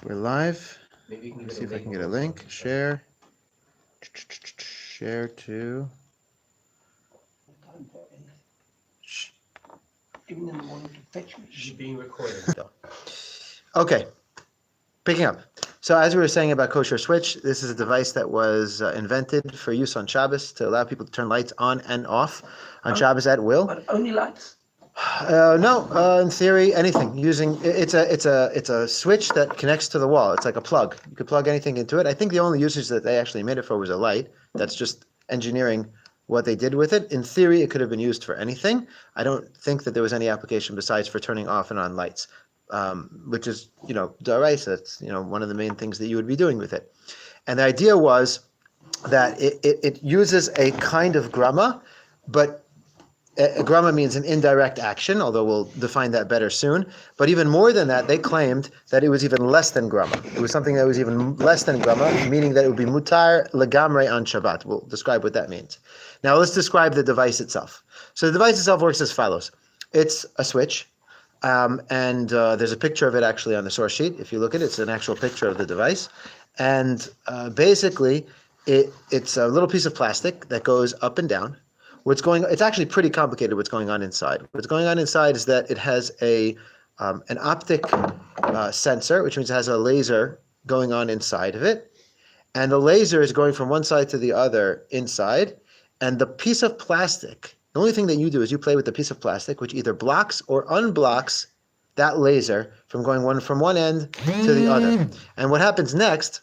We're live. Maybe you can Let's get see a if I can link get a or link. something. Share. Share to. Even in the morning to fetch me. It's being recorded. Okay, picking up. So as we were saying about Kosherswitch, this is a device that was invented for use on Shabbos to allow people to turn lights on and off on Shabbos at will. But only lights. No, in theory, anything using it's a switch that connects to the wall. It's like a plug. You could plug anything into it. I think the only usage that they actually made it for was a light. That's just engineering what they did with it. In theory, it could have been used for anything. I don't think that there was any application besides for turning off and on lights, which is daraisa. That's one of the main things that you would be doing with it. And the idea was that it uses a kind of grama, but Grama means an indirect action, although we'll define that better soon. But even more than that, they claimed that it was even less than Grama. It was something that was even less than Grama, meaning that it would be mutar legamre on Shabbat. We'll describe what that means. Now let's describe the device itself. So the device itself works as follows. It's a switch, and there's a picture of it actually on the source sheet. If you look at it, it's an actual picture of the device. And basically, it's a little piece of plastic that goes up and down. It's actually pretty complicated what's going on inside. What's going on inside is that it has an optic sensor, which means it has a laser going on inside of it. And the laser is going from one side to the other inside. And the piece of plastic, the only thing that you do is you play with the piece of plastic, which either blocks or unblocks that laser from going from one end to the other. And what happens next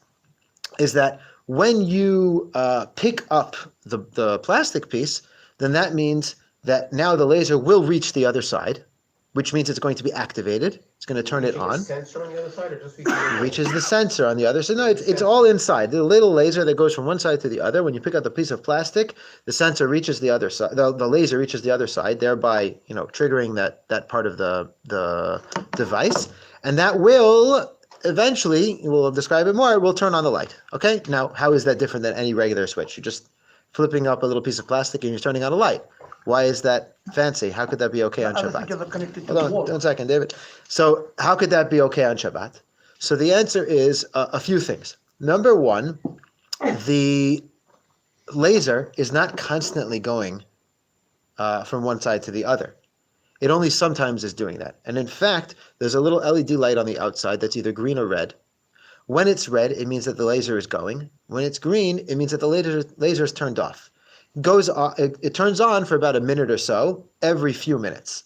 is that when you pick up the plastic piece, then that means that now the laser will reach the other side, which means it's going to be activated. It's going to turn it on. Sensor on the other side, or just Reaches the sensor on the other side. No, it's all inside. The little laser that goes from one side to the other. When you pick up the piece of plastic, the sensor reaches the other side. The laser reaches the other side, thereby triggering that part of the device, and that will eventually, we'll describe it more, will turn on the light. Okay. Now, how is that different than any regular switch? You're just flipping up a little piece of plastic and you're turning on a light. Why is that fancy? How could that be okay on Shabbat? Hold on, 1 second, David. So how could that be okay on Shabbat? So the answer is a few things. Number one, the laser is not constantly going from one side to the other. It only sometimes is doing that. And in fact, there's a little LED light on the outside that's either green or red. When it's red, it means that the laser is going. When it's green, it means that the laser is turned off. It turns on for about a minute or so every few minutes.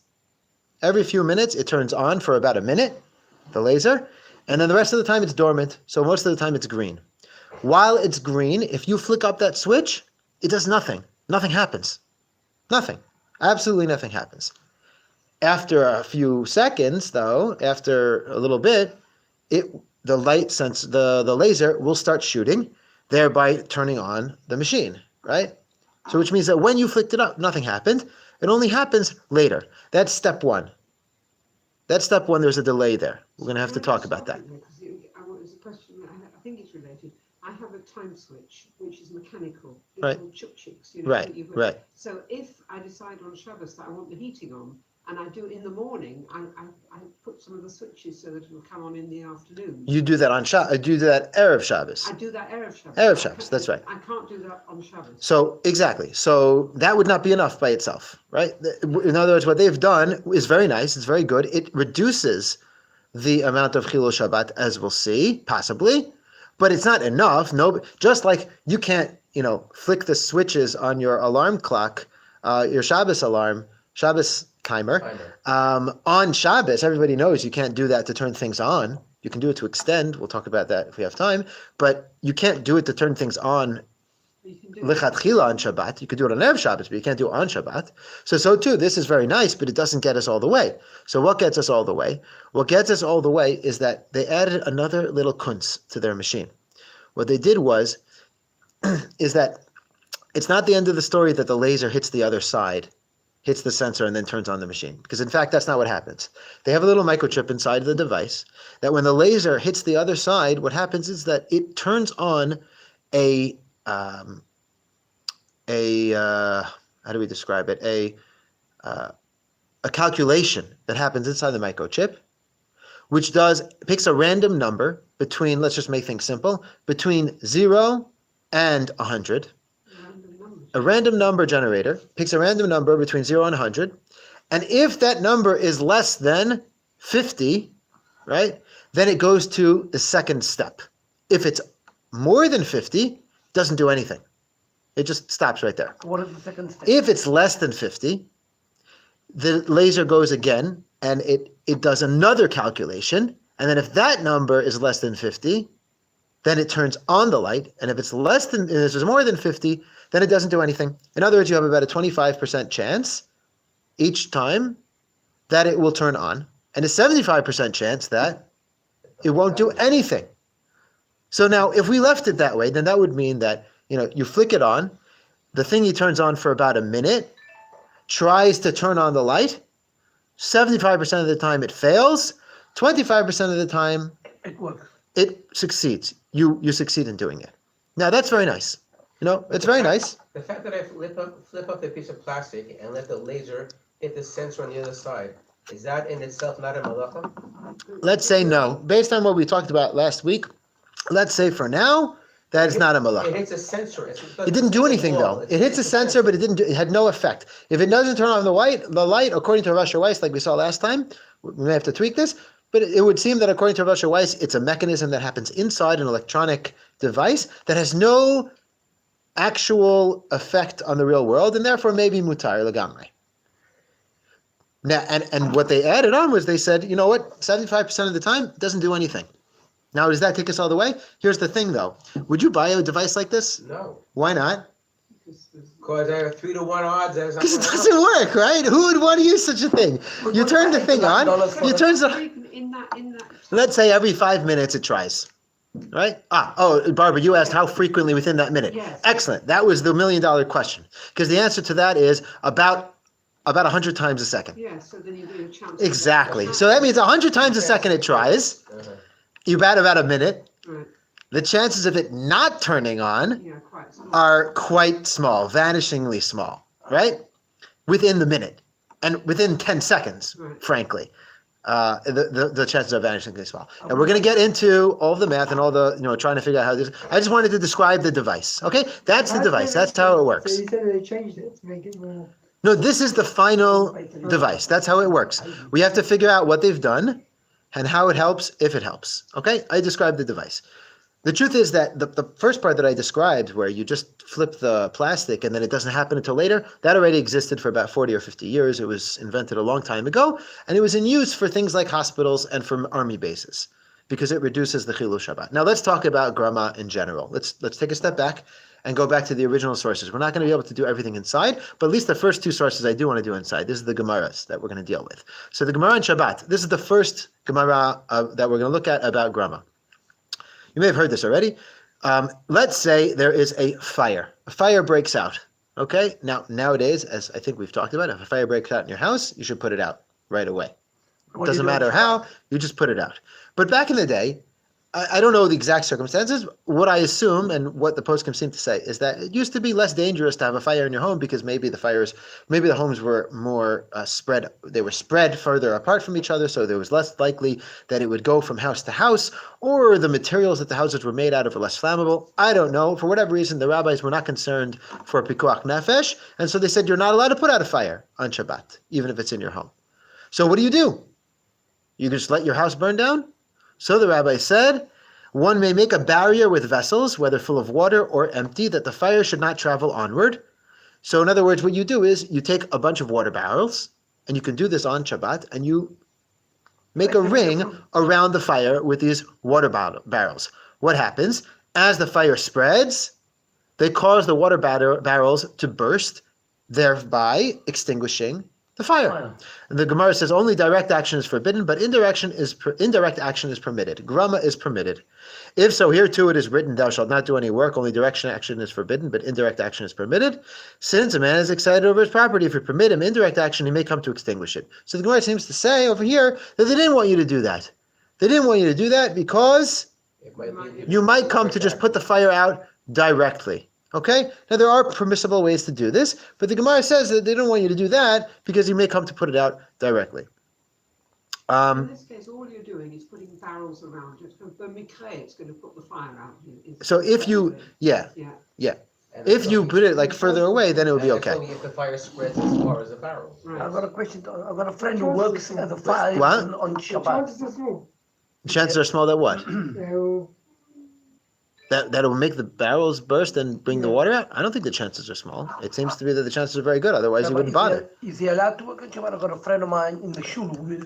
Every few minutes, it turns on for about a minute, the laser, and then the rest of the time it's dormant, so most of the time it's green. While it's green, if you flick up that switch, it does nothing. Nothing happens. Nothing. Absolutely nothing happens. After a few seconds, though, after a little bit, the laser will start shooting, thereby turning on the machine, right? So which means that when you flicked it up, nothing happened. It only happens later. That's step one. There's a delay there. We're going to have to talk about that. It's a question, I think it's related. I have a time switch, which is mechanical. Right. Chuk-chiks, Right. So if I decide on Shabbos that I want the heating on, and I do it in the morning, I put some of the switches so that it will come on in the afternoon. You do that on Shabbos. I do that Erev Shabbos. I do that Erev Shabbos. Erev Shabbos, that's right. I can't do that on Shabbos. So, exactly. So, that would not be enough by itself, right? In other words, what they've done is very nice. It's very good. It reduces the amount of Chilul Shabbat, as we'll see, possibly. But it's not enough. No, just like you can't, flick the switches on your alarm clock, your Shabbos alarm, Shabbos timer. On Shabbos, everybody knows you can't do that to turn things on. You can do it to extend. We'll talk about that if we have time. But you can't do it to turn things on lichatchila on Shabbat. You could do it on Erev Shabbos, but you can't do it on Shabbat. So too, this is very nice, but it doesn't get us all the way. So what gets us all the way? What gets us all the way is that they added another little kunz to their machine. What they did is that it's not the end of the story that the laser hits the other side, hits the sensor, and then turns on the machine. Because in fact, that's not what happens. They have a little microchip inside the device that when the laser hits the other side, what happens is that it turns on how do we describe it? A calculation that happens inside the microchip, which picks a random number between, let's just make things simple, between 0 and 100. Random numbers. A random number generator picks a random number between 0 and 100. And if that number is less than 50, right, then it goes to the second step. If it's more than 50, doesn't do anything. It just stops right there. What is the second step? If it's less than 50, the laser goes again and it does another calculation. And then if that number is less than 50, then it turns on the light. And if it's more than 50, then it doesn't do anything. In other words, you have about a 25% chance each time that it will turn on, and a 75% chance that it won't do anything. So now, if we left it that way, then that would mean that, you flick it on, the thingy turns on for about a minute, tries to turn on the light, 75% of the time it fails, 25% of the time It works. it succeeds. You succeed in doing it. Now, that's very nice. It's very nice. The fact that I flip up the piece of plastic and let the laser hit the sensor on the other side, is that in itself not a malacha? Let's say no. Based on what we talked about last week, let's say for now, that is not a It malacha. hits a sensor. It didn't do anything though. It hits a sensor, but it had no effect. If it doesn't turn on the light, according to Rav Weiss, like we saw last time, we may have to tweak this, but it would seem that according to Rav Weiss, it's a mechanism that happens inside an electronic device that has no actual effect on the real world, and therefore maybe mutar legamre. Now, and what they added on was they said, you know what, 75% of the time, it doesn't do anything. Now, does that take us all the way? Here's the thing, though. Would you buy a device like this? No. Why not? Because I have 3 to 1 odds. Because it doesn't work, right? Who would want to use such a thing? You turn the thing on, you turn the... In that. Let's say every 5 minutes it tries, right? Barbara, you asked how frequently within that minute. Yes. Excellent. That was the $1 million question. Because the answer to that is about 100 times a second. Yeah, so then you do a chance. Exactly. So that means 100 times a second it tries. You bat about a minute. Right. The chances of it not turning on Yeah, quite small. are quite small, vanishingly small, right? Within the minute and within 10 seconds, Right. frankly. The chances are vanishingly small. And we're going to get into all the math and all the, trying to figure out how this. I just wanted to describe the device. Okay? That's the device. That's how it works. So you said they changed it to make it more. No, this is the final device. That's how it works. We have to figure out what they've done and how it helps, if it helps. Okay? I described the device. The truth is that the first part that I described, where you just flip the plastic and then it doesn't happen until later, that already existed for about 40 or 50 years. It was invented a long time ago, and it was in use for things like hospitals and for army bases because it reduces the Chilul Shabbat. Now let's talk about Grama in general. Let's take a step back and go back to the original sources. We're not going to be able to do everything inside, but at least the first 2 sources I do want to do inside. This is the Gemaras that we're going to deal with. So the Gemara in Shabbat, this is the first Gemara that we're going to look at about Grama. You may have heard this already. Let's say there is a fire. A fire breaks out. Okay? Now, nowadays, as I think we've talked about, if a fire breaks out in your house, you should put it out right away. It doesn't matter how, you just put it out. But back in the day, I don't know the exact circumstances. What I assume and what the poskim seem to say is that it used to be less dangerous to have a fire in your home because maybe the homes were more spread. They were spread further apart from each other, so there was less likely that it would go from house to house, or the materials that the houses were made out of were less flammable. I don't know. For whatever reason, the rabbis were not concerned for pikuach nefesh, and so they said you're not allowed to put out a fire on Shabbat, even if it's in your home. So what do? You just let your house burn down? So the rabbi said, one may make a barrier with vessels, whether full of water or empty, that the fire should not travel onward. So in other words, what you do is you take a bunch of water barrels, and you can do this on Shabbat, and you make a ring around the fire with these water barrels. What happens? As the fire spreads, they cause the water barrels to burst, thereby extinguishing the fire. And the Gemara says only direct action is forbidden, but indirect action is permitted. Grama is permitted. If so, here too it is written, thou shalt not do any work, only direct action is forbidden, but indirect action is permitted. Since a man is excited over his property, if you permit him indirect action, he may come to extinguish it. So the Gemara seems to say over here that they didn't want you to do that. They didn't want you to do that because you might come to just put the fire out directly. Okay? Now, there are permissible ways to do this, but the Gemara says that they don't want you to do that because you may come to put it out directly. In this case, all you're doing is putting barrels around it. But mikre, it's going to put the fire out. So if you, yeah, And if it's you only- put it like further away, then it would be and it's okay. only if the fire spreads as far as the barrel. Right. I've got a question. I've got a friend who works at the fire What? on The Shabbat. chances are small. Chances are small that what? They'll- That will make the barrels burst and bring the water out? I don't think the chances are small. It seems to be that the chances are very good. Otherwise, you wouldn't bother. Is he allowed to work on Shabbat? I've got a friend of mine in the shul who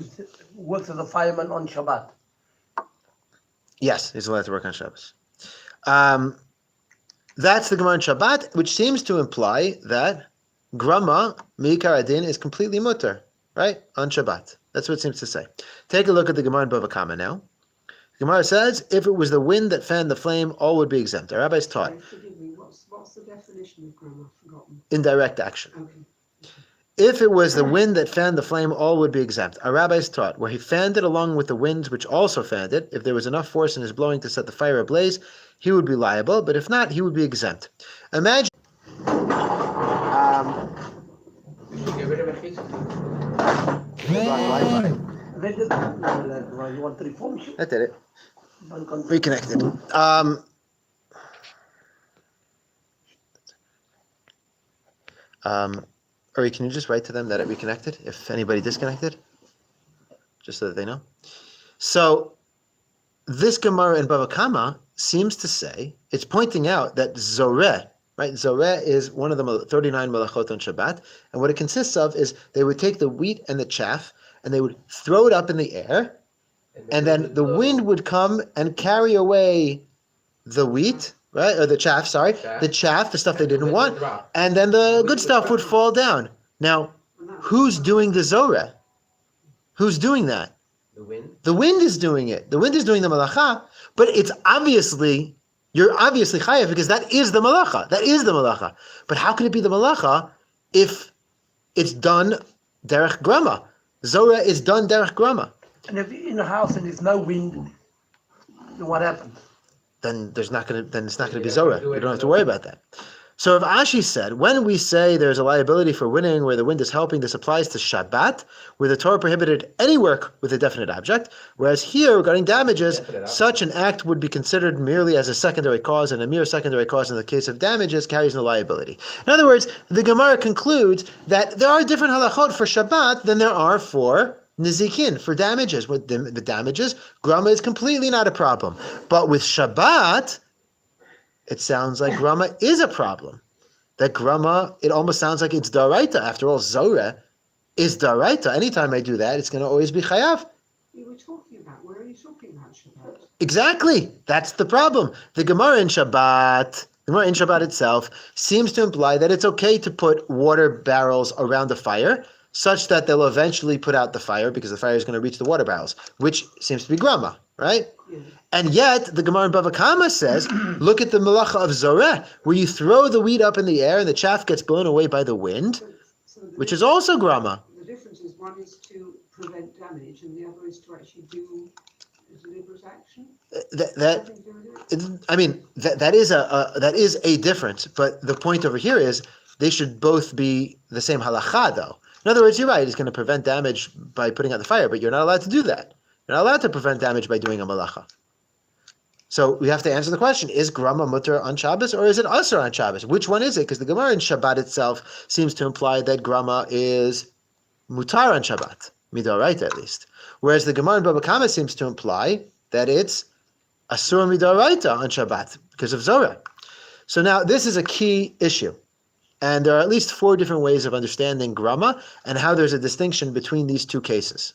works as a fireman on Shabbat. Yes, he's allowed to work on Shabbos. That's the Gemara in Shabbat, which seems to imply that Grama, Mi'ikar Adin, is completely mutter, right? On Shabbat. That's what it seems to say. Take a look at the Gemara in Bava Kama now. The Gemara says, if it was the wind that fanned the flame, all would be exempt. Our rabbis taught Sorry, forgive me. What's the definition of grammar? I've forgotten. indirect action. Okay. If it was the wind that fanned the flame, all would be exempt. Our rabbis taught, where he fanned it along with the winds which also fanned it, if there was enough force in his blowing to set the fire ablaze, he would be liable, but if not, he would be exempt. Imagine... We should get rid of a piece. You want to reform? That did it. Reconnected. Uri, can you just write to them that it reconnected, if anybody disconnected? Just so that they know. So, this Gemara in Bava Kama seems to say, it's pointing out that Zoreh, right? Zoreh is one of the 39 malachot on Shabbat, and what it consists of is they would take the wheat and the chaff, and they would throw it up in the air, and then the wind would come and carry away the wheat, right? Or the chaff, sorry. The chaff, the stuff they didn't want. And then the good stuff would fall down. Now, who's doing the Zoreh? Who's doing that? The wind. The wind is doing it. The wind is doing the malacha, but it's obviously, you're obviously chayav because that is the malacha. That is the malacha. But how can it be the malacha if it's done derech grama? Zoreh is done derech grama. And if you're in a house and there's no wind, then what happens? Then it's not going to be Zorah. You don't have to worry about that. So if Ashi said, when we say there's a liability for winning where the wind is helping, this applies to Shabbat, where the Torah prohibited any work with a definite object, whereas here, regarding damages, such an act would be considered merely as a secondary cause, and a mere secondary cause in the case of damages carries no liability. In other words, the Gemara concludes that there are different halachot for Shabbat than there are for Nizikin, for damages. With the damages, Grama is completely not a problem. But with Shabbat, it sounds like Grama is a problem. That Grama, it almost sounds like it's Daraita. After all, Zoreh is Daraita. Anytime I do that, it's going to always be Chayav. You were talking about, where are you talking about Shabbat? Exactly. That's the problem. The Gemara in Shabbat itself seems to imply that it's okay to put water barrels around the fire, such that they'll eventually put out the fire because the fire is going to reach the water barrels, which seems to be Grama, right? Yeah. And yet, the Gemara in Bava Kama says, look at the malacha of Zoreh, where you throw the wheat up in the air and the chaff gets blown away by the wind, So the which is also Grama. The difference is one is to prevent damage and the other is to actually do a deliberate action. That is a difference. But the point over here is they should both be the same halacha, though. In other words, you're right, it's going to prevent damage by putting out the fire, but you're not allowed to do that. You're not allowed to prevent damage by doing a malacha. So we have to answer the question, is Grama mutter on Shabbos or is it asur on Shabbos? Which one is it? Because the Gemara in Shabbat itself seems to imply that Grama is mutar on Shabbat, midoraita at least. Whereas the Gemara in Bava Kama seems to imply that it's asur midoraita on Shabbat because of Zorah. So now this is a key issue. And there are at least 4 different ways of understanding Grama and how there's a distinction between these two cases.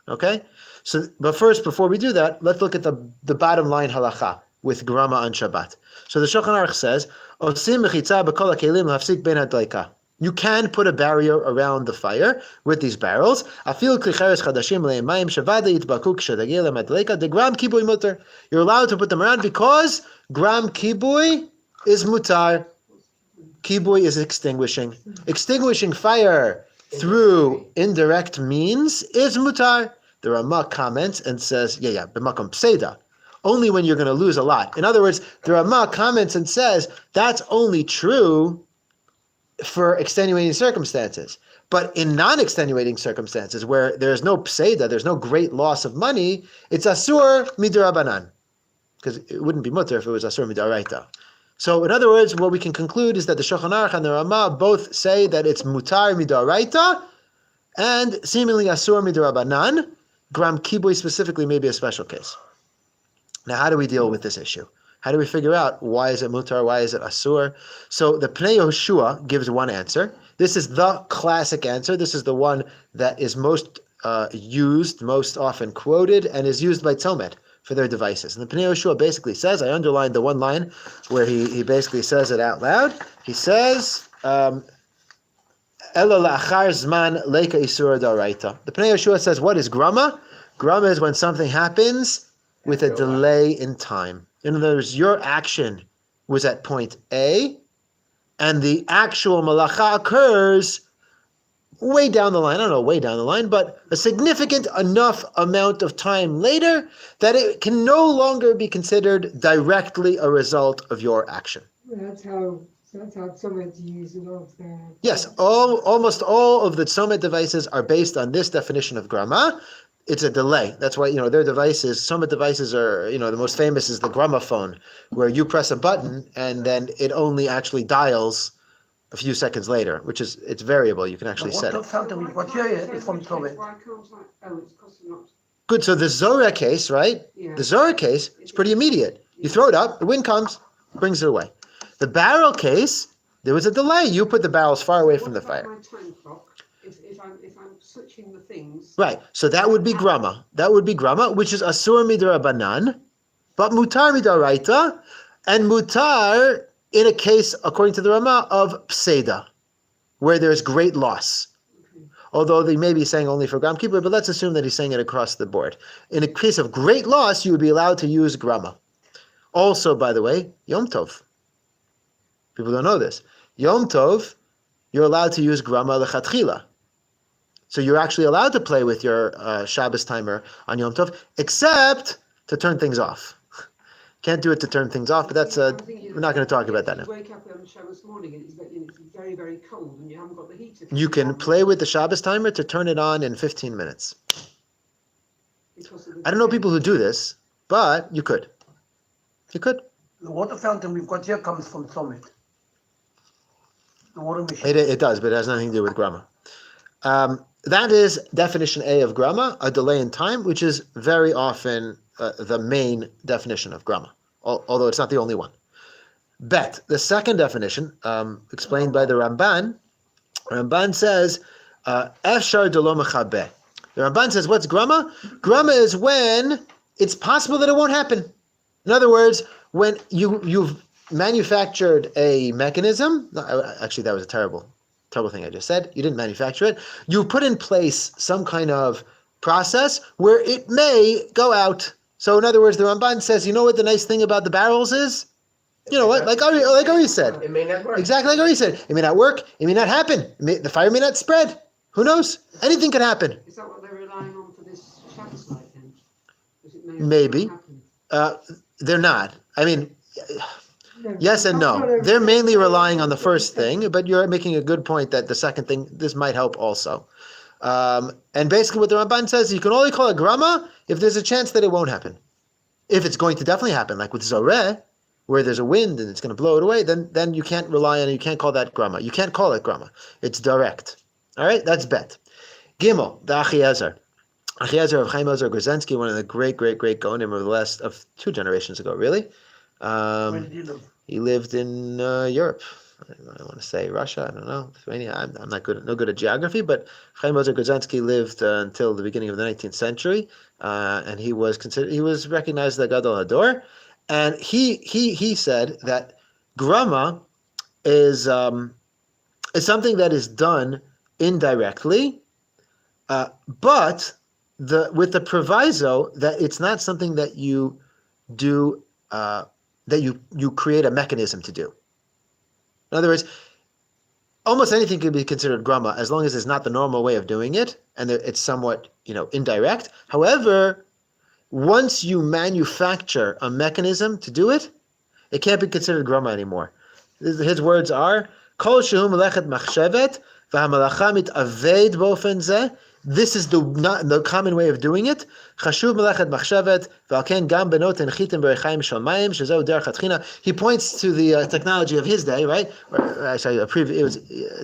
Okay? So, but first, before we do that, let's look at the bottom line halacha with Grama on Shabbat. So the Shulchan Aruch says, "Osim mechitza b'kol hakelim lahafsik ben hadleika." You can put a barrier around the fire with these barrels. Afil kli cheres chadashim le'emayim shavada yitbaku k'shadagil le'madleika degram kibui mutar. You're allowed to put them around because gram kibui is mutar. Kibui is extinguishing. Extinguishing fire through indirect means is mutar. The Rama comments and says, b'makom pseida, only when you're going to lose a lot. In other words, the Rama comments and says, that's only true for extenuating circumstances. But in non-extenuating circumstances where there's no pseida, there's no great loss of money, it's asur midirabanan, because it wouldn't be mutter if it was asur midaraita. So in other words, what we can conclude is that the Shulchan Aruch and the Rama both say that it's mutar midaraita and seemingly asur midirabanan. Gram kibui specifically may be a special case. Now, how do we deal with this issue? How do we figure out why is it mutar, why is it asur? So the Pnei Yehoshua gives one answer. This is the classic answer. This is the one that is most used, most often quoted, and is used by Tzomet for their devices. And the Pnei Yehoshua basically says, I underlined the one line where he basically says it out loud. He says, Ela la'achar zman leika isura daraita. The Pnei Yehoshua says, what is grama? Grama is when something happens with a delay in time. In other words, your action was at point A, and the actual malacha occurs way down the line. I don't know, way down the line, but a significant enough amount of time later that it can no longer be considered directly a result of your action. That's how Tzomet use it all the time. Yes, almost all of the Tzomet devices are based on this definition of grama. It's a delay. That's why, their devices, Tzomet devices are, the most famous is the gramophone, where you press a button and then it only actually dials a few seconds later, it's variable. You can actually set it. Fountain we've got here is from Tzomet. Why can't I? Oh, it's because I'm not. Good. So the Zorah case, right? Yeah. The Zorah case is pretty immediate. You throw it up, the wind comes, brings it away. The barrel case, there was a delay. You put the barrels far away from the What about fire. my time clock? If I'm switching the things. Right. So that would be grama. That would be grama, which is asur midrabanan, but mutar midaraita, and mutar in a case, according to the Rama, of pseida, where there's great loss. Okay. Although they may be saying only for gram kippur, but let's assume that he's saying it across the board. In a case of great loss, you would be allowed to use grama. Also, by the way, Yom Tov. People don't know this. Yom Tov, you're allowed to use grama lechatchila. So you're actually allowed to play with your Shabbos timer on Yom Tov, except to turn things off. Can't do it to turn things off, but that's we're not going to talk about that now. You wake up on Shabbos morning and it's very, very cold and you haven't got the heater. You can play with the Shabbos timer to turn it on in 15 minutes. I don't know people who do this, but you could. You could. The water fountain we've got here comes from Tzomet. The water machine. It does, but it has nothing to do with grama. That is definition A of grama, a delay in time, which is very often the main definition of grama, although it's not the only one. Bet, the second definition, explained by the Ramban says, Efshar de lo mechabeh. The Ramban says, what's grama? Grama is when it's possible that it won't happen. In other words, when you've manufactured a mechanism, actually that was a terrible thing I just said. You didn't manufacture it. You put in place some kind of process where it may go out. So in other words, the Ramban says, you know what the nice thing about the barrels is? You know what? Like Ari said. It may not work. Exactly like Ari said. It may not work. It may not happen. The fire may not spread. Who knows? Anything could happen. Is that what they're relying on for this Shabbos light then? Because it may or may Maybe. not happen. They're not. I mean, No, yes and that's no. not They're mainly relying on the first thing, but you're making a good point that the second thing, this might help also. And basically what the Ramban says, you can only call it grama if there's a chance that it won't happen. If it's going to definitely happen, like with Zoreh, where there's a wind and it's going to blow it away, then you can't rely on it. You can't call that grama. You can't call it grama. It's direct. All right, that's bet. Gimel, the Achiezer. Achiezer of Chaim Ozer Grozensky, one of the great Gaonim of 2 generations ago, really. Where did he live? He lived in Europe. I want to say Russia. I don't know. Lithuania. I'm not no good at geography, but Chaim Ozer Grozensky lived until the beginning of the 19th century, and he was recognized as the Gadol Hador, and he said that grama is something that is done indirectly, but with the proviso that it's not something that you do. That you create a mechanism to do. In other words, almost anything can be considered grama as long as it's not the normal way of doing it and it's somewhat indirect. However, once you manufacture a mechanism to do it, it can't be considered grama anymore. His words are, Kol shehu melechet machshevet והמלאכה מתאבד באופן זה. This is the common way of doing it. חשוב מלאכת מחשבת, ועל כן גם בנות הנחיתם ברכיים שלמיים, שזהו דרך התחינה. He points to the technology of his day, right?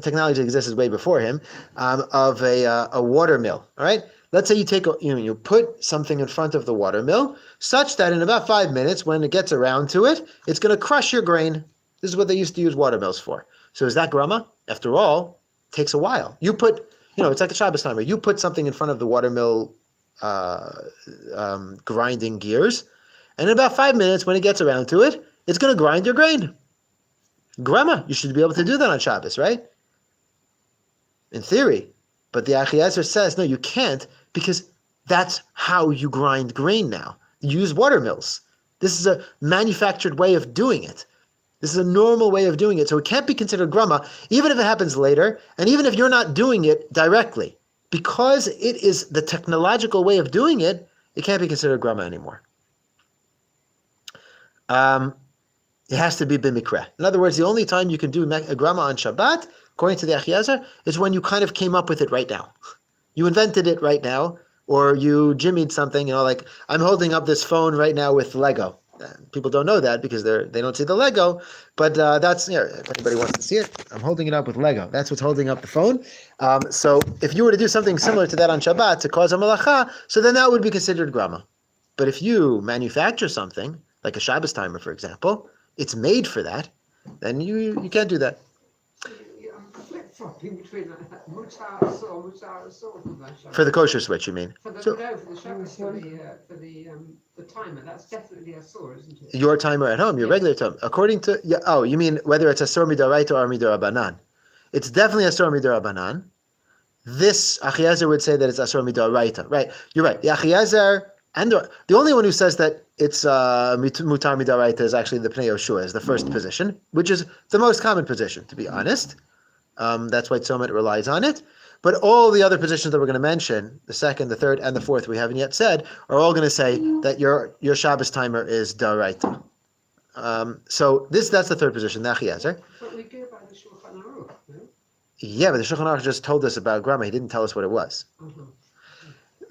Technology existed way before him, of a water mill, all right? Let's say you put something in front of the water mill, such that in about 5 minutes, when it gets around to it, it's going to crush your grain. This is what they used to use water mills for. So is that grama? After all, it takes a while. You put, it's like a Shabbos timer. You put something in front of the water mill grinding gears, and in about 5 minutes, when it gets around to it, it's going to grind your grain. Grama, you should be able to do that on Shabbos, right? In theory. But the Achiezer says, no, you can't, because that's how you grind grain now. You use water mills. This is a manufactured way of doing it. This is a normal way of doing it. So it can't be considered grama, even if it happens later, and even if you're not doing it directly. Because it is the technological way of doing it, it can't be considered grama anymore. It has to be b'mikreh. In other words, the only time you can do a grama on Shabbat, according to the Achiezer, is when you kind of came up with it right now. You invented it right now, or you jimmied something, like I'm holding up this phone right now with Lego. People don't know that because they don't see the Lego, but that's, if anybody wants to see it, I'm holding it up with Lego. That's what's holding up the phone. So if you were to do something similar to that on Shabbat to cause a malacha, so then that would be considered grama. But if you manufacture something, like a Shabbos timer, for example, it's made for that, then you can't do that. I'm flip-flopping between mutar asur for my Shabbos. For the Kosherswitch, you mean? For the Shabbos, for the timer, that's definitely asur, isn't it? Your timer at home, your regular timer. According to, you mean whether it's asur midaraita or midarabanan. It's definitely asur midarabanan. This Achiezer would say that it's asur midaraita. Right, you're right. The Achiezer, and the only one who says that it's mutar midaraita is actually the Pnei Yoshua, is the first position, which is the most common position, to be honest. That's why Tzomet relies on it. But all the other positions that we're going to mention, the second, the third, and the fourth, we haven't yet said, are all going to say that your Shabbos timer is daraita. So that's the third position, the Achiezer. But we go by the Shulchan Aruch, no? Yeah, but the Shulchan Aruch just told us about grama. He didn't tell us what it was. Uh-huh.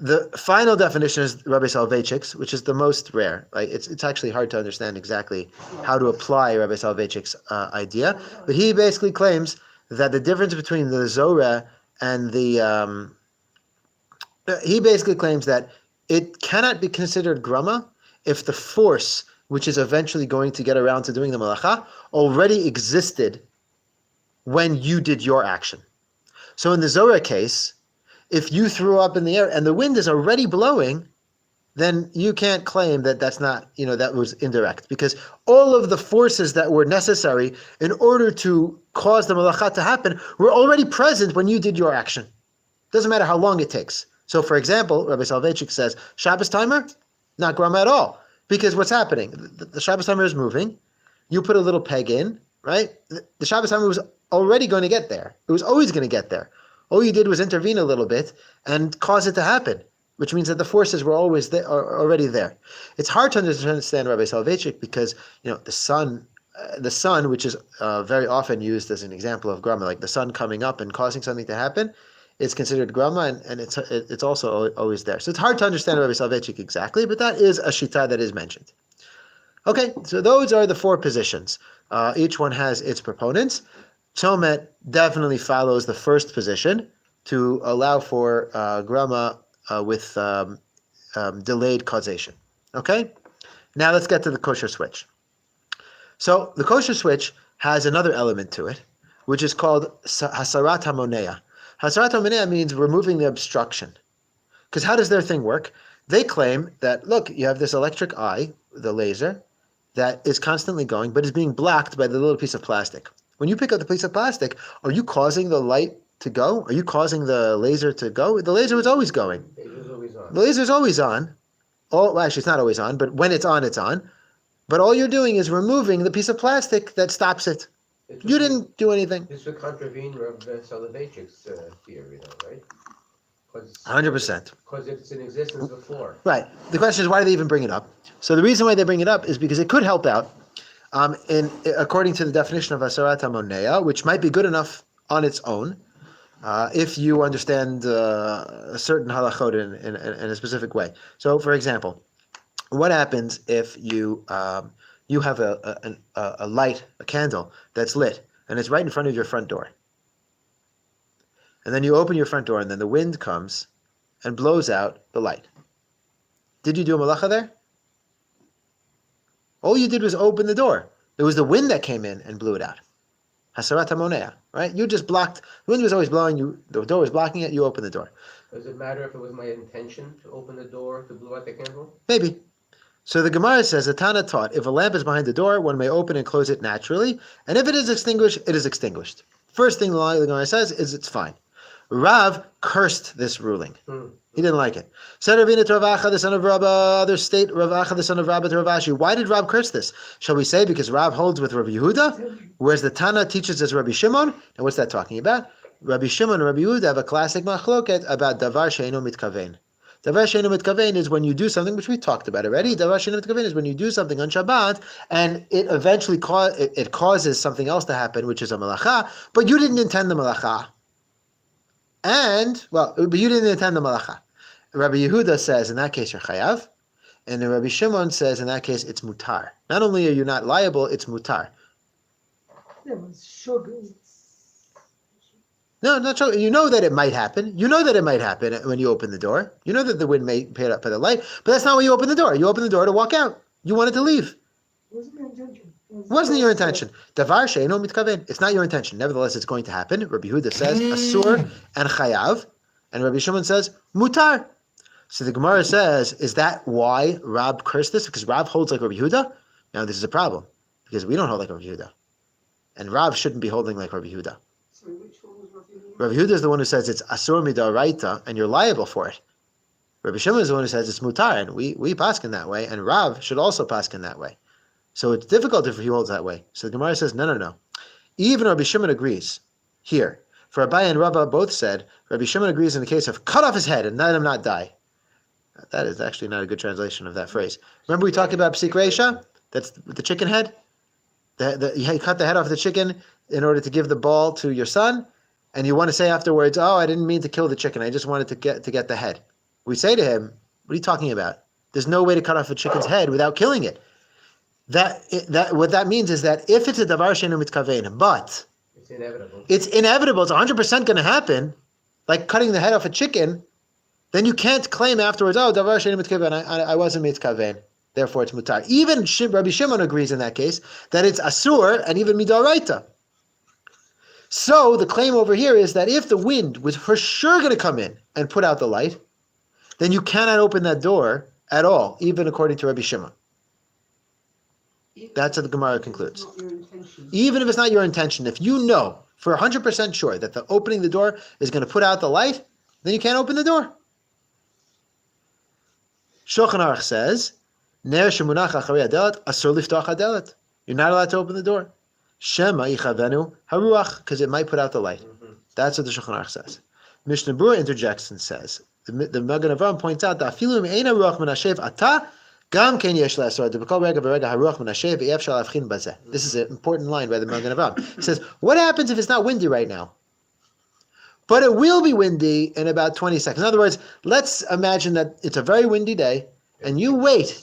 The final definition is Rabbi Soloveitchik's, which is the most rare. Like it's actually hard to understand exactly how to apply Rabbi Soloveitchik's idea. But he basically claims that the difference between the Zorah and he basically claims that it cannot be considered grama if the force which is eventually going to get around to doing the malacha already existed when you did your action. So in the Zorah case, if you threw up in the air and the wind is already blowing, then you can't claim that that's not, that was indirect, because all of the forces that were necessary in order to cause the malacha to happen were already present when you did your action. Doesn't matter how long it takes. So for example, Rabbi Soloveitchik says, Shabbos timer, not grama at all, because what's happening? The Shabbos timer is moving, you put a little peg in, right? The Shabbos timer was already going to get there. It was always going to get there. All you did was intervene a little bit and cause it to happen, which means that the forces were always there, are already there. It's hard to understand Rabbi Soloveitchik because the sun, which is very often used as an example of grama, like the sun coming up and causing something to happen, is considered grama, and it's also always there. So it's hard to understand Rabbi Soloveitchik exactly, but that is a shita that is mentioned. Okay, so those are the four positions. Each one has its proponents. Tzomet definitely follows the first position to allow for grama with delayed causation. Okay? Now let's get to the Kosherswitch. So the Kosherswitch has another element to it, which is called hasarat hamonea. Hasarat hamonea means removing the obstruction. Because how does their thing work? They claim that, look, you have this electric eye, the laser, that is constantly going, but is being blocked by the little piece of plastic. When you pick up the piece of plastic, are you causing the light to go? Are you causing the laser to go? The laser is always going. The laser is always on. Actually, it's not always on, but when it's on, it's on. But all you're doing is removing the piece of plastic that stops it. You didn't do anything. This would contravene Rabbi Soloveitchik's theory, though, right? 100%. Because it's in existence before. Right. The question is, why do they even bring it up? So the reason why they bring it up is because it could help out. According to the definition of hasarat hamonea, which might be good enough on its own, if you understand a certain halachot in a specific way. So, for example, what happens if you you have a light, a candle that's lit, and it's right in front of your front door, and then you open your front door, and then the wind comes and blows out the light. Did you do a malacha there? All you did was open the door. It was the wind that came in and blew it out. Hasarat hamonea, right? You just blocked. The wind was always blowing. The door was blocking it. You open the door. Does it matter if it was my intention to open the door to blow out the candle? Maybe. So the Gemara says, the Tana taught, if a lamp is behind the door, one may open and close it naturally, and if it is extinguished, it is extinguished. First thing the Gemara says is it's fine. Rav cursed this ruling. He didn't like it. Said Ravina to Rav Acha, the son of Rabba, others state Rav Acha, the son of Rabba, to Rav Ashi. Why did Rav curse this? Shall we say because Rav holds with Rabbi Yehuda, whereas the Tana teaches as Rabbi Shimon? And what's that talking about? Rabbi Shimon and Rabbi Yehuda have a classic machloket about davar she'eino mitkaven. Davar she'eino mitkaven is when you do something, which we talked about already. Davar she'eino mitkaven is when you do something on Shabbat, and it eventually causes something else to happen, which is a malacha, but you didn't intend the malacha. But you didn't intend the malacha. Rabbi Yehuda says, in that case, you're chayav. And then Rabbi Shimon says, in that case, it's mutar. Not only are you not liable, it's mutar. Yeah, but sugar. No, not so. You know that it might happen. You know that it might happen when you open the door. You know that the wind may pay it up for the light, but that's not when you open the door. You open the door to walk out. You wanted to leave. Wasn't your intention. Wasn't your intention. Davar she'eino mitkaven. It's not your intention. Nevertheless, it's going to happen. Rabbi Yehuda says, asur and chayav. And Rabbi Shimon says, mutar. So the Gemara says, is that why Rab cursed this? Because Rab holds like Rabbi Yehuda? Now this is a problem, because we don't hold like Rabbi Yehuda. And Rab shouldn't be holding like Rabbi Yehuda. So which one was Rabbi Yehuda? Rabbi Yehuda is the one who says it's asur midaraita, and you're liable for it. Rabbi Shimon is the one who says it's mutar, and we paskin that way, and Rav should also paskin that way. So it's difficult if he holds that way. So the Gemara says, no. Even Rabbi Shimon agrees here. For Abaye and Rabbah both said, Rabbi Shimon agrees in the case of cut off his head and let him not die. That is actually not a good translation of that phrase. Remember we talked about psik reisha? That's the chicken head? You cut the head off the chicken in order to give the ball to your son, and you want to say afterwards, oh, I didn't mean to kill the chicken. I just wanted to get the head. We say to him, what are you talking about? There's no way to cut off a chicken's head without killing it. What that means is that if it's a davar she'eino mitkaven, but It's inevitable. it's 100% going to happen, like cutting the head off a chicken, then you can't claim afterwards, oh, davar she'eino mitkaven, I wasn't mitkaven, therefore it's mutar. Even Rabbi Shimon agrees in that case that it's asur and even midoraita. So the claim over here is that if the wind was for sure going to come in and put out the light, then you cannot open that door at all, even according to Rabbi Shimon. That's what the Gemara concludes. Not your intention. Even if it's not your intention, if you know for 100% sure that the opening the door is going to put out the light, then you can't open the door. Shulchan Aruch says, Ner shemunach acharei hadelet, asur liftach hadelet. You're not allowed to open the door. Shema yichavenu haruach, because it might put out the light. That's what the Shulchan Aruch says. Mishnah Berurah interjects and says, the Magen Avraham points out that afilu im ein haruach menashev ata, gam ken yesh la'asor, debekol rega v'rega haruach menashev ve'ef shel avchin bazeh. This is an important line by the Magen Avraham. He says, what happens if it's not windy right now? But it will be windy in about 20 seconds. In other words, let's imagine that it's a very windy day, and you wait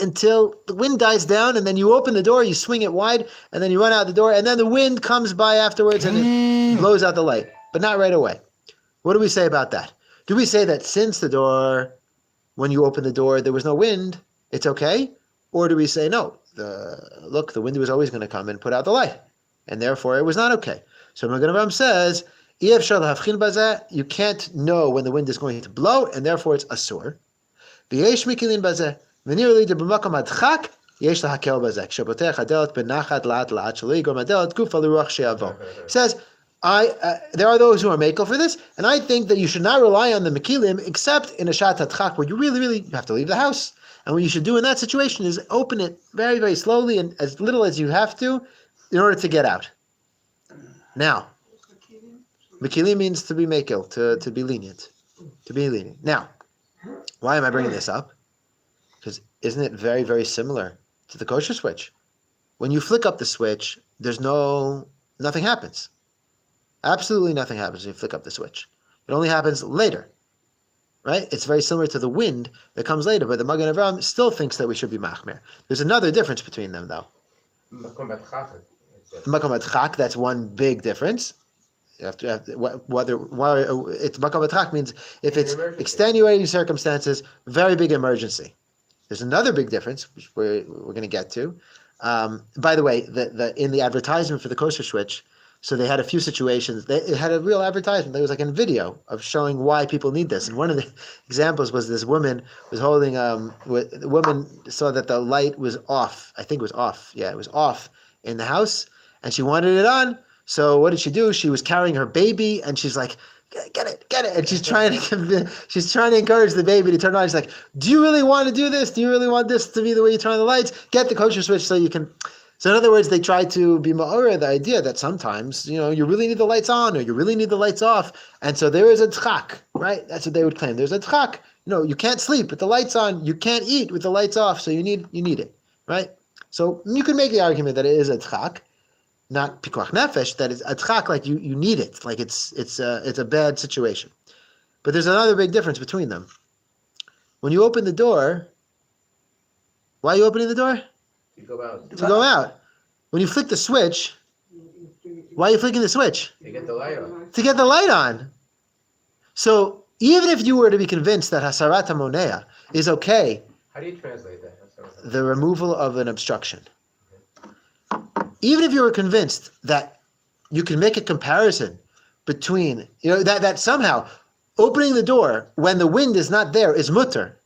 until the wind dies down, and then you open the door, you swing it wide, and then you run out the door, and then the wind comes by afterwards and it blows out the light, but not right away. What do we say about that? Do we say that since the door, when you open the door, there was no wind, it's okay? Or do we say, no, the wind was always going to come and put out the light, and therefore it was not okay? So Magen Avraham says, you can't know when the wind is going to blow, and therefore it's asur. Says, there are those who are makel for this, and I think that you should not rely on the mekilim except in a shat hatchak where you really have to leave the house. And what you should do in that situation is open it very, very slowly and as little as you have to in order to get out. Now, mekilim means to be makel, to be lenient. To be lenient. Now, why am I bringing this up? Because isn't it very, very similar to the Kosherswitch? When you flick up the switch, nothing happens. Absolutely nothing happens when you flick up the switch. It only happens later, right? It's very similar to the wind that comes later, but the Magen Avraham still thinks that we should be machmer. There's another difference between them, though. Makom Batchachet, it says. Makom Atchak, that's one big difference. You have to whether it's Makom Atchak means if In it's emergency. extenuating circumstances, very big emergency. There's another big difference, which we're going to get to. By the way, in the advertisement for the Kosherswitch, so they had a few situations. It had a real advertisement. There was like a video of showing why people need this. And one of the examples was this woman was holding. The woman saw that the light was off. I think it was off. Yeah, it was off in the house, and she wanted it on. So what did she do? She was carrying her baby, and she's like, get it, and she's trying to encourage the baby to turn on. She's like, do you really want to do this? Do you really want this to be the way you turn on the lights? Get the Kosherswitch so you can. So in other words, they try to be ma'ora, the idea that sometimes, you really need the lights on or you really need the lights off. And so there is a tchak, right? That's what they would claim. There's a tchak. You can't sleep with the lights on. You can't eat with the lights off. So you need it, right? So you can make the argument that it is a tchak, not pikuach nefesh, that it's a tchak, like you need it. Like it's a bad situation. But there's another big difference between them. When you open the door, why are you opening the door? You go out, To go out. When you flick the switch, why are you flicking the switch? you get the light on. To get the light on. So even if you were to be convinced that hasarat hamonea is okay, How do you translate that? That's what I'm- the removal of an obstruction, even if you were convinced that you can make a comparison between, that somehow opening the door when the wind is not there is mutter.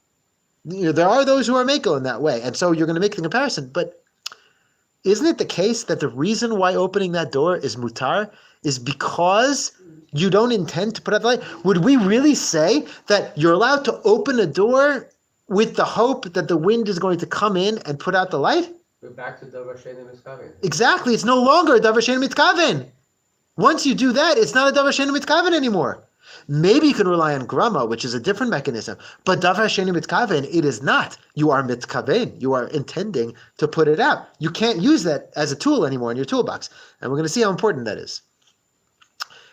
There are those who are makel in that way, and so you're going to make the comparison. But isn't it the case that the reason why opening that door is mutar is because you don't intend to put out the light? Would we really say that you're allowed to open a door with the hope that the wind is going to come in and put out the light? We're back to Davar Shein Miskaven. Exactly. It's no longer a davar she'ein mitkaven. Once you do that, it's not a davar she'ein mitkaven anymore. Maybe you can rely on Grama, which is a different mechanism, but davar she'ein mitkaven, it is not. You are mitkaven. You are intending to put it out. You can't use that as a tool anymore in your toolbox, and we're going to see how important that is.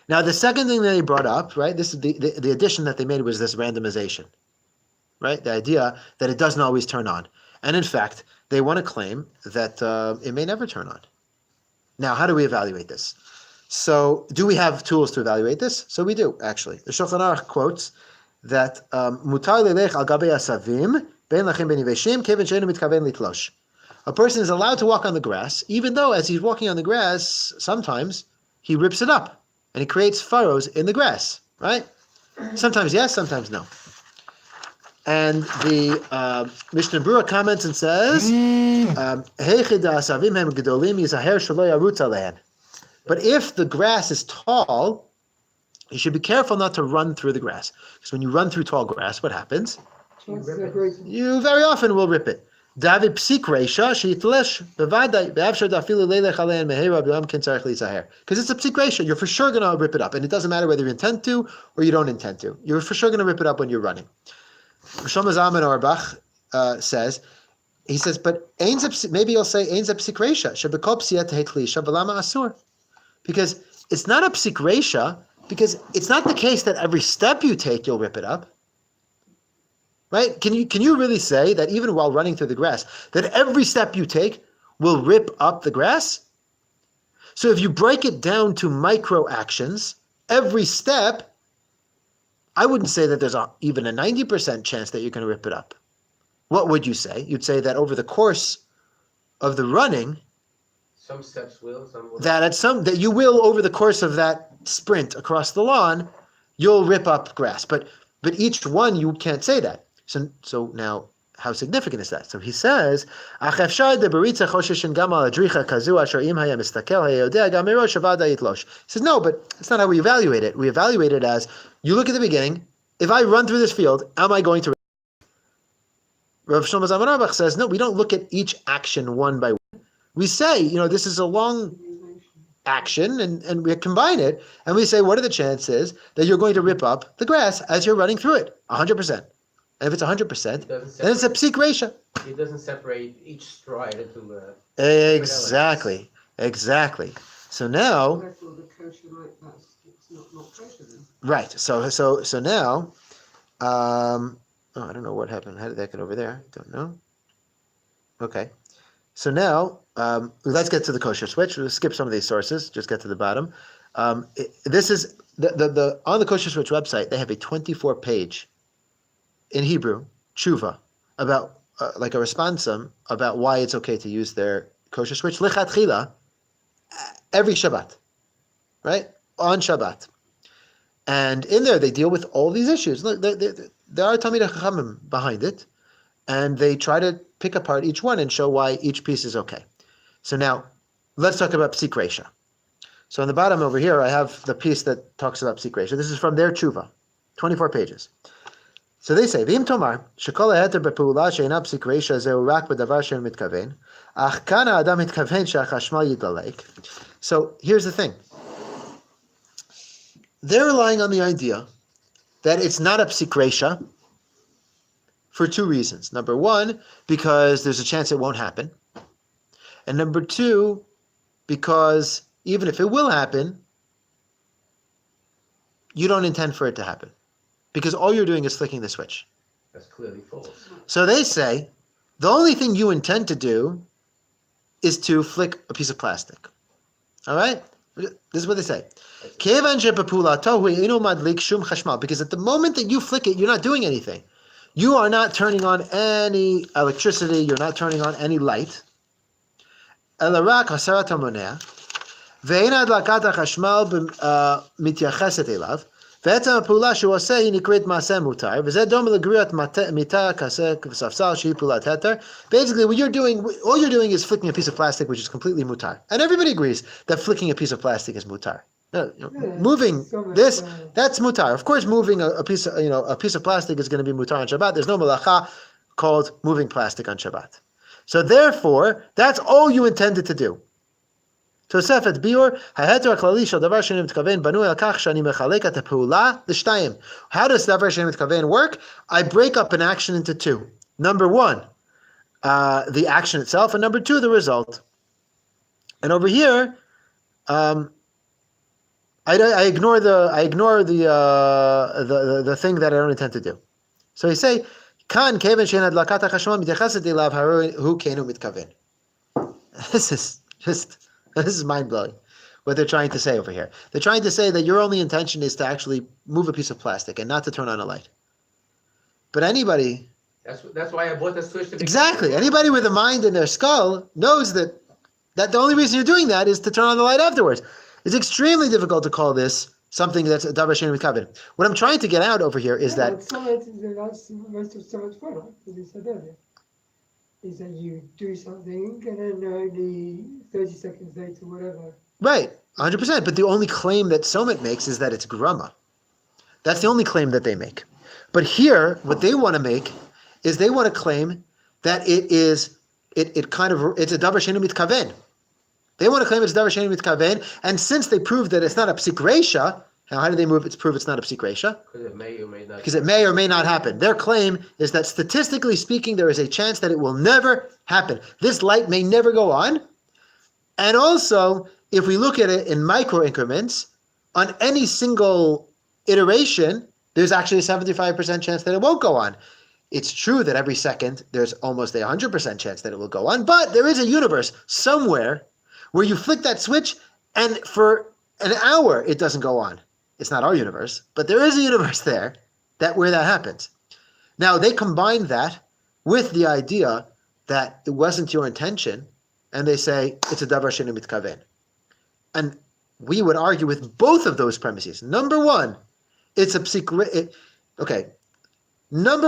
Now, the second thing that they brought up, right? This is the addition that they made was this randomization, right? The idea that it doesn't always turn on, and in fact, they want to claim that it may never turn on. Now, how do we evaluate this? So, do we have tools to evaluate this? So we do, actually. The Shulchan Aruch quotes that mutar lelech al gabei asavim ben lachem ben yiveshim keven she'enu mitkaven litlosh. A person is allowed to walk on the grass, even though as he's walking on the grass, sometimes he rips it up and he creates furrows in the grass, right? Sometimes yes, sometimes no. And the Mishnah Berurah comments and says, but if the grass is tall, you should be careful not to run through the grass. Because when you run through tall grass, what happens? Chance separation. You very often will rip it. Because it's a psik reisha. You're for sure going to rip it up. And it doesn't matter whether you intend to or you don't intend to. You're for sure going to rip it up when you're running. Shlomo Zalman Auerbach says, but maybe you'll say, Ein ze psik reisha, shebekol psiyat heiklisha v'lama asur. Because it's not a psik reisha, because it's not the case that every step you take, you'll rip it up. Right? Can you really say that even while running through the grass, that every step you take will rip up the grass? So if you break it down to micro actions, every step, I wouldn't say that there's even a 90% chance that you're going to rip it up. What would you say? You'd say that over the course of the running, Some steps will, some will. that you will, over the course of that sprint across the lawn, you'll rip up grass. But each one, you can't say that. So now, how significant is that? So he says, he says, no, but that's not how we evaluate it. We evaluate it as, you look at the beginning, if I run through this field, am I going to? Rav Shlomo Zalman Auerbach says, no, we don't look at each action one by one. We say, this is a long action, and we combine it, and we say, what are the chances that you're going to rip up the grass as you're running through it? 100%. And if it's 100%, then it's a psik reisha. It doesn't separate each stride into Exactly. So now, Therefore, the kosher light, that's not kosher then. Right. So now, I don't know what happened. How did that get over there? Don't know. Okay. So now, let's get to the kosher switch. We'll skip some of these sources. Just get to the bottom. This is the on the Kosher Switch website. They have a 24-page in Hebrew tshuva about like a responsum about why it's okay to use their kosher switch lichatchila every Shabbat, right, on Shabbat. And in there, they deal with all these issues. Look, there are Talmidei Chachamim behind it, and they try to pick apart each one and show why each piece is okay. So now, let's talk about Psik Reisha. So on the bottom over here, I have the piece that talks about Psik Reisha. This is from their tshuva, 24 pages. So they say, V'im tomar, shekol ha'heter be'pa'ula she'ena Psik Reisha zehu rak b'davar she'en mitkaven, ach kana adam mitkaven she'achashmal yidlalek. So here's the thing. They're relying on the idea that it's not a Psik Reisha for two reasons. Number one, because there's a chance it won't happen. And number two, because even if it will happen, you don't intend for it to happen. Because all you're doing is flicking the switch. That's clearly false. So they say, the only thing you intend to do is to flick a piece of plastic. All right? This is what they say. Because at the moment that you flick it, you're not doing anything. You are not turning on any electricity. You're not turning on any light. ואין הדלקת החשמל מתייחסת אליו, בעצם הפעולה שהוא עושה היא נקראת מעשה מותר, וזה דומה לגרירת מיטה, כסה וספסל שהיא פעולת התר. Basically, all you're doing is flicking a piece of plastic, which is completely mutar. And everybody agrees that flicking a piece of plastic is mutar. Moving this, that's mutar. Of course, moving a piece of plastic is going to be mutar on Shabbat. There's no malacha called moving plastic on Shabbat. So therefore, that's all you intended to do. תוספת ביור, ההתר הכללי של דבר שאני מתכוון בנוי על כך שאני מחלק את הפעולה לשתיים. How does דבר שאני מתכוון work? I break up an action into two. Number one, the action itself, and number two, the result. And over here, I ignore the thing that I don't intend to do. So you say, כאן כיוון שאין הדלקת החשמל מתייחסת אליו, הרי הוא כן הוא מתכוון. This is mind-blowing, what they're trying to say over here. They're trying to say that your only intention is to actually move a piece of plastic and not to turn on a light. But anybody... That's why I bought the switch. Exactly. Anybody with a mind in their skull knows that the only reason you're doing that is to turn on the light afterwards. It's extremely difficult to call this something that's a davar she'ein mitkaven. What I'm trying to get out over here is that... Some of it is most of so much fun, as you said earlier. Is that you do something and then only 30 seconds later, whatever. Right, 100%. But the only claim that Somet makes is that it's Grama. That's the only claim that they make. But here, what they want to make is they want to claim that it's a davar she'ein mitkaven. They want to claim it's davar she'ein mitkaven, and since they proved that it's not a psik reisha, how do they prove it's not a psik reisha? Because it may or may not. Because it may or may not happen. Their claim is that statistically speaking, there is a chance that it will never happen. This light may never go on. And also, if we look at it in micro increments, on any single iteration, there's actually a 75% chance that it won't go on. It's true that every second, there's almost a 100% chance that it will go on, but there is a universe somewhere where you flick that switch and for an hour, it doesn't go on. It's not our universe, but there is a universe there where that happens. Now, they combine that with the idea that it wasn't your intention, and they say it's a davar she'ein mitkaven. And we would argue with both of those premises. Number one, it's a psik. Okay. Number